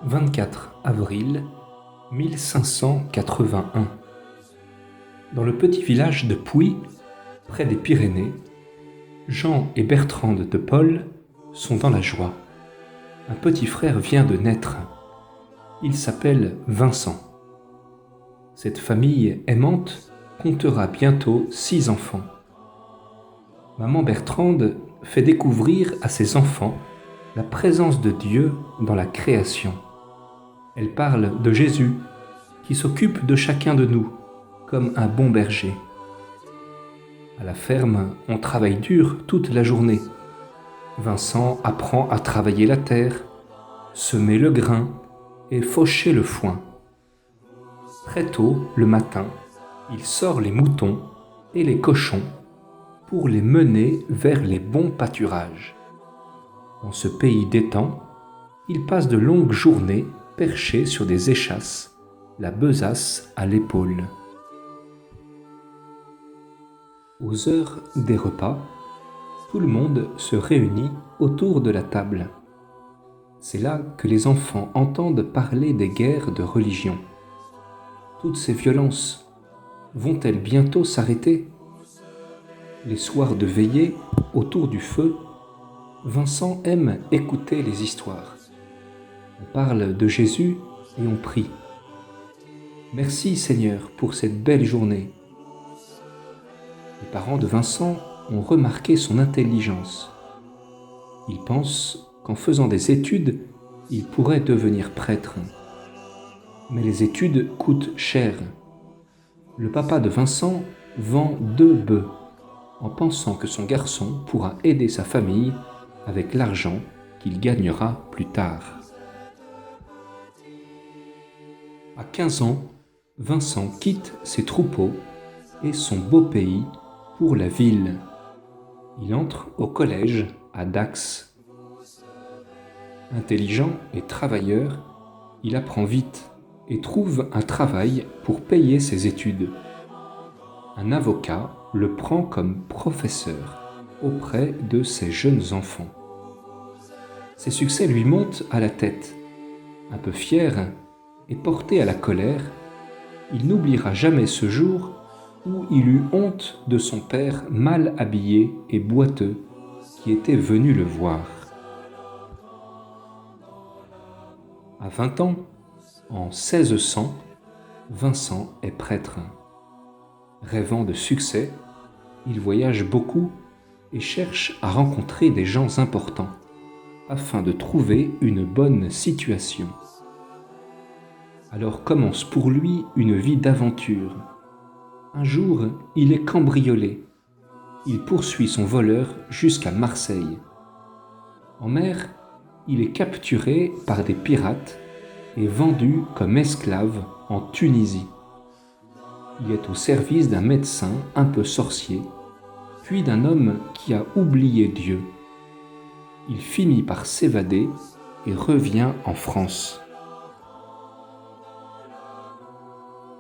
24 avril 1581. Dans le petit village de Pouy, près des Pyrénées, Jean et Bertrande de Paul sont dans la joie. Un petit frère vient de naître. Il s'appelle Vincent. Cette famille aimante comptera bientôt 6 enfants. Maman Bertrande fait découvrir à ses enfants la présence de Dieu dans la création. Elle parle de Jésus qui s'occupe de chacun de nous comme un bon berger. À la ferme, on travaille dur toute la journée. Vincent apprend à travailler la terre, semer le grain et faucher le foin. Très tôt, le matin, il sort les moutons et les cochons pour les mener vers les bons pâturages. Dans ce pays d'étang, il passe de longues journées perché sur des échasses, la besace à l'épaule. Aux heures des repas, tout le monde se réunit autour de la table. C'est là que les enfants entendent parler des guerres de religion. Toutes ces violences vont-elles bientôt s'arrêter? Les soirs de veillée, autour du feu, Vincent aime écouter les histoires. On parle de Jésus et on prie. Merci Seigneur pour cette belle journée. Les parents de Vincent ont remarqué son intelligence. Ils pensent qu'en faisant des études, il pourrait devenir prêtre. Mais les études coûtent cher. Le papa de Vincent vend 2 bœufs en pensant que son garçon pourra aider sa famille avec l'argent qu'il gagnera plus tard. À 15 ans, Vincent quitte ses troupeaux et son beau pays pour la ville. Il entre au collège à Dax. Intelligent et travailleur, il apprend vite et trouve un travail pour payer ses études. Un avocat le prend comme professeur auprès de ses jeunes enfants. Ses succès lui montent à la tête. Un peu fier et porté à la colère, il n'oubliera jamais ce jour où il eut honte de son père mal habillé et boiteux qui était venu le voir. À 20 ans, en 1600, Vincent est prêtre. Rêvant de succès, il voyage beaucoup et cherche à rencontrer des gens importants afin de trouver une bonne situation. Alors commence pour lui une vie d'aventure. Un jour, il est cambriolé. Il poursuit son voleur jusqu'à Marseille. En mer, il est capturé par des pirates et vendu comme esclave en Tunisie. Il est au service d'un médecin un peu sorcier, puis d'un homme qui a oublié Dieu. Il finit par s'évader et revient en France.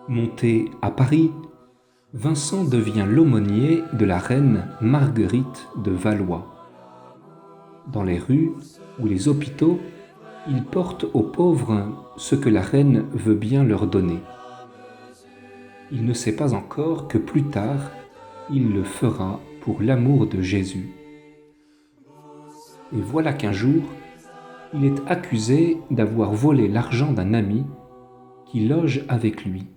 Monté à Paris, Vincent devient l'aumônier de la reine Marguerite de Valois. Dans les rues ou les hôpitaux, il porte aux pauvres ce que la reine veut bien leur donner. Il ne sait pas encore que plus tard, il le fera pour l'amour de Jésus. Et voilà qu'un jour, il est accusé d'avoir volé l'argent d'un ami qui loge avec lui.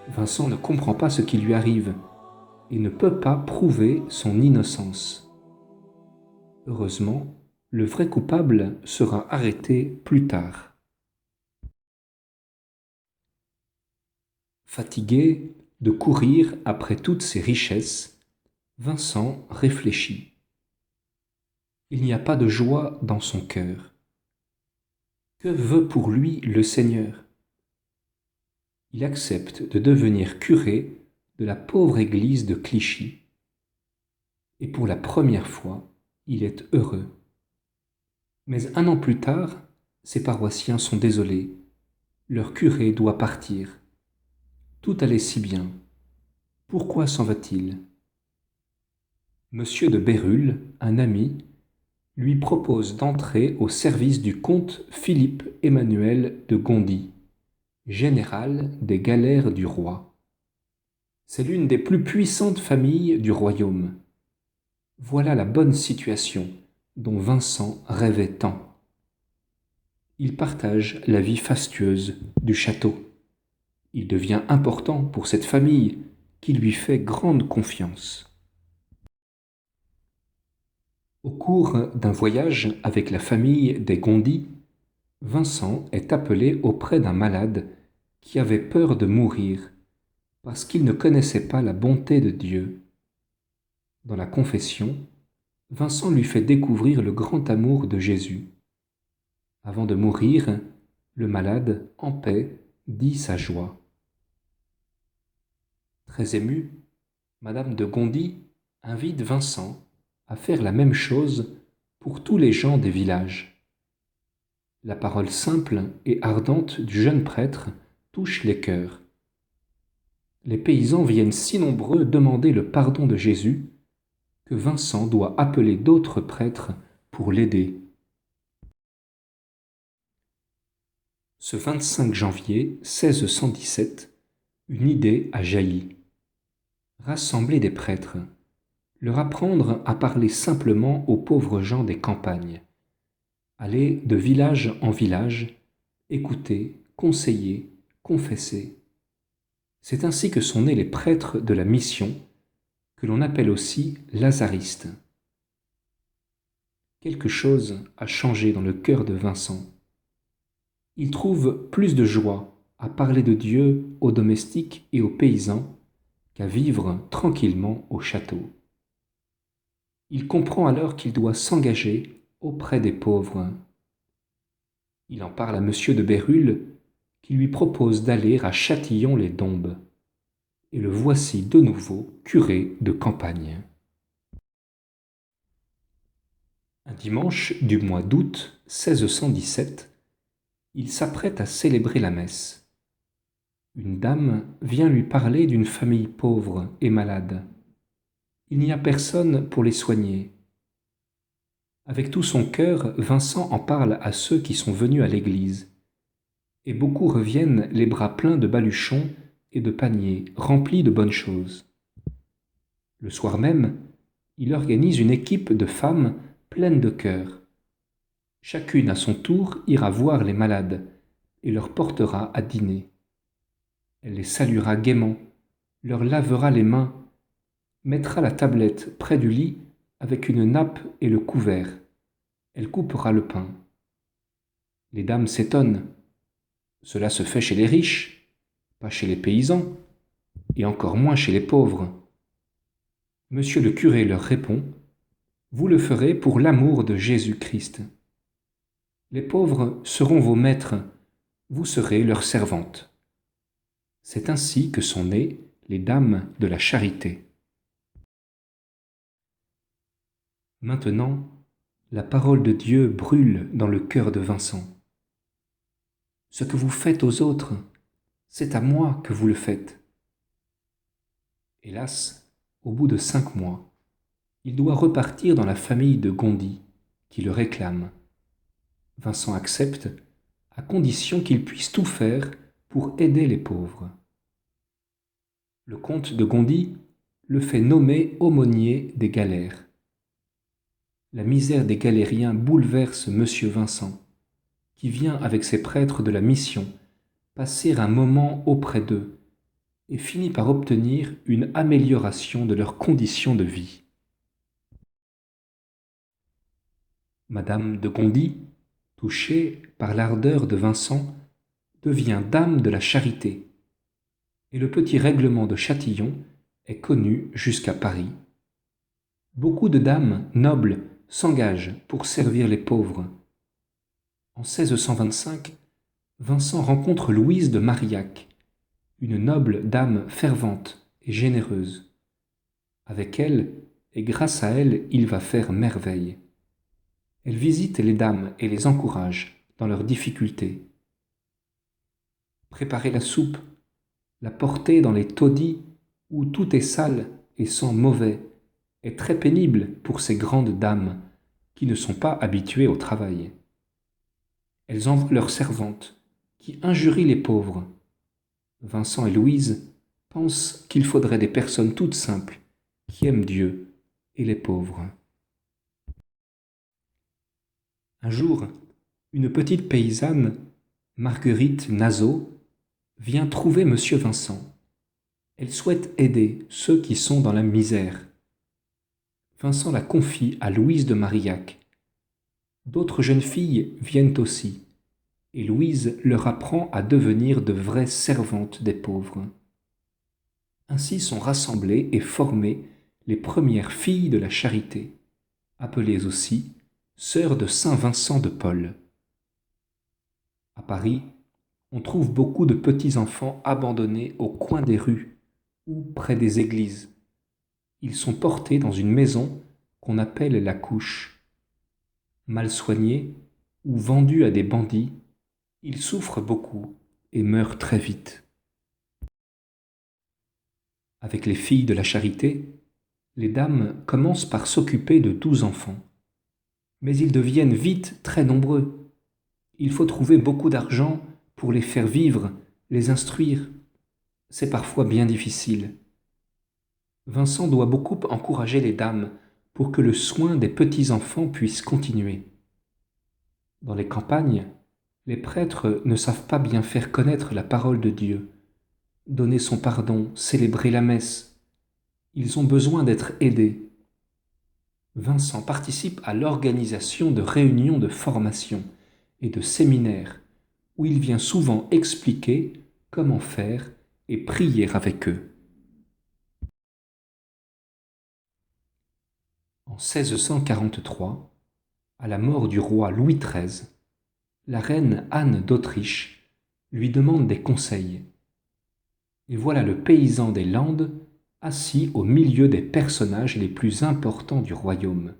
Vincent ne comprend pas ce qui lui arrive et ne peut pas prouver son innocence. Heureusement, le vrai coupable sera arrêté plus tard. Fatigué de courir après toutes ces richesses, Vincent réfléchit. Il n'y a pas de joie dans son cœur. Que veut pour lui le Seigneur? Il accepte de devenir curé de la pauvre église de Clichy. Et pour la première fois, il est heureux. Mais 1 an plus tard, ses paroissiens sont désolés. Leur curé doit partir. Tout allait si bien. Pourquoi s'en va-t-il? Monsieur de Bérulle, un ami, lui propose d'entrer au service du comte Philippe-Emmanuel de Gondi, général des galères du roi. C'est l'une des plus puissantes familles du royaume. Voilà la bonne situation dont Vincent rêvait tant. Il partage la vie fastueuse du château. Il devient important pour cette famille qui lui fait grande confiance. Au cours d'un voyage avec la famille des Gondi, Vincent est appelé auprès d'un malade qui avait peur de mourir parce qu'il ne connaissait pas la bonté de Dieu. Dans la confession, Vincent lui fait découvrir le grand amour de Jésus. Avant de mourir, le malade, en paix, dit sa joie. Très émue, Madame de Gondi invite Vincent à faire la même chose pour tous les gens des villages. La parole simple et ardente du jeune prêtre touche les cœurs. Les paysans viennent si nombreux demander le pardon de Jésus que Vincent doit appeler d'autres prêtres pour l'aider. Ce 25 janvier 1617, une idée a jailli. Rassembler des prêtres, leur apprendre à parler simplement aux pauvres gens des campagnes, aller de village en village, écouter, conseiller, confesser. C'est ainsi que sont nés les prêtres de la mission, que l'on appelle aussi lazaristes. Quelque chose a changé dans le cœur de Vincent. Il trouve plus de joie à parler de Dieu aux domestiques et aux paysans qu'à vivre tranquillement au château. Il comprend alors qu'il doit s'engager auprès des pauvres. Il en parle à Monsieur de Bérulle, qui lui propose d'aller à Châtillon-les-Dombes. Et le voici de nouveau curé de campagne. Un dimanche du mois d'août 1617, il s'apprête à célébrer la messe. Une dame vient lui parler d'une famille pauvre et malade. Il n'y a personne pour les soigner. Avec tout son cœur, Vincent en parle à ceux qui sont venus à l'église. Et beaucoup reviennent les bras pleins de baluchons et de paniers remplis de bonnes choses. Le soir même, il organise une équipe de femmes pleines de cœur. Chacune à son tour ira voir les malades et leur portera à dîner. Elle les saluera gaiement, leur lavera les mains, mettra la tablette près du lit avec une nappe et le couvert. Elle coupera le pain. Les dames s'étonnent. Cela se fait chez les riches, pas chez les paysans, et encore moins chez les pauvres. Monsieur le curé leur répond: « Vous le ferez pour l'amour de Jésus-Christ. Les pauvres seront vos maîtres, vous serez leurs servantes. » C'est ainsi que sont nées les Dames de la Charité. Maintenant, la parole de Dieu brûle dans le cœur de Vincent. Ce que vous faites aux autres, c'est à moi que vous le faites. Hélas, au bout de 5 mois, il doit repartir dans la famille de Gondi, qui le réclame. Vincent accepte, à condition qu'il puisse tout faire pour aider les pauvres. Le comte de Gondi le fait nommer aumônier des galères. La misère des galériens bouleverse Monsieur Vincent, qui vient avec ses prêtres de la mission passer un moment auprès d'eux et finit par obtenir une amélioration de leurs conditions de vie. Madame de Gondi, touchée par l'ardeur de Vincent, devient dame de la charité, et le petit règlement de Châtillon est connu jusqu'à Paris. Beaucoup de dames nobles s'engagent pour servir les pauvres. En 1625, Vincent rencontre Louise de Marillac, une noble dame fervente et généreuse. Avec elle, et grâce à elle, il va faire merveille. Elle visite les dames et les encourage dans leurs difficultés. Préparer la soupe, la porter dans les taudis où tout est sale et sent mauvais, est très pénible pour ces grandes dames qui ne sont pas habituées au travail. Elles envoient leurs servantes, qui injurient les pauvres. Vincent et Louise pensent qu'il faudrait des personnes toutes simples, qui aiment Dieu et les pauvres. Un jour, une petite paysanne, Marguerite Nazeau, vient trouver Monsieur Vincent. Elle souhaite aider ceux qui sont dans la misère. Vincent la confie à Louise de Marillac. D'autres jeunes filles viennent aussi, et Louise leur apprend à devenir de vraies servantes des pauvres. Ainsi sont rassemblées et formées les premières filles de la charité, appelées aussi sœurs de Saint Vincent de Paul. À Paris, on trouve beaucoup de petits-enfants abandonnés au coin des rues ou près des églises. Ils sont portés dans une maison qu'on appelle la couche. Mal soignés ou vendus à des bandits, ils souffrent beaucoup et meurent très vite. Avec les filles de la charité, les dames commencent par s'occuper de 12 enfants. Mais ils deviennent vite très nombreux. Il faut trouver beaucoup d'argent pour les faire vivre, les instruire. C'est parfois bien difficile. Vincent doit beaucoup encourager les dames pour que le soin des petits-enfants puisse continuer. Dans les campagnes, les prêtres ne savent pas bien faire connaître la parole de Dieu, donner son pardon, célébrer la messe. Ils ont besoin d'être aidés. Vincent participe à l'organisation de réunions de formation et de séminaires où il vient souvent expliquer comment faire et prier avec eux. En 1643, à la mort du roi Louis XIII, la reine Anne d'Autriche lui demande des conseils. Et voilà le paysan des Landes assis au milieu des personnages les plus importants du royaume.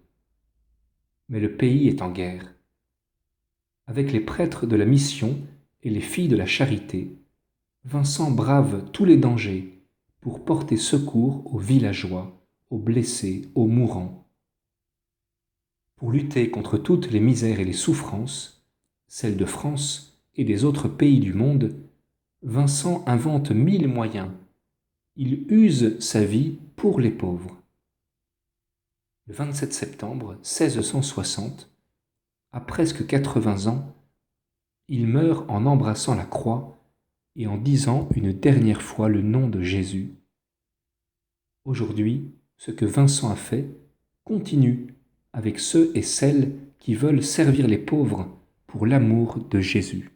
Mais le pays est en guerre. Avec les prêtres de la mission et les filles de la charité, Vincent brave tous les dangers pour porter secours aux villageois, aux blessés, aux mourants. Pour lutter contre toutes les misères et les souffrances, celles de France et des autres pays du monde, Vincent invente 1000 moyens. Il use sa vie pour les pauvres. Le 27 septembre 1660, à presque 80 ans, il meurt en embrassant la croix et en disant une dernière fois le nom de Jésus. Aujourd'hui, ce que Vincent a fait continue avec ceux et celles qui veulent servir les pauvres pour l'amour de Jésus.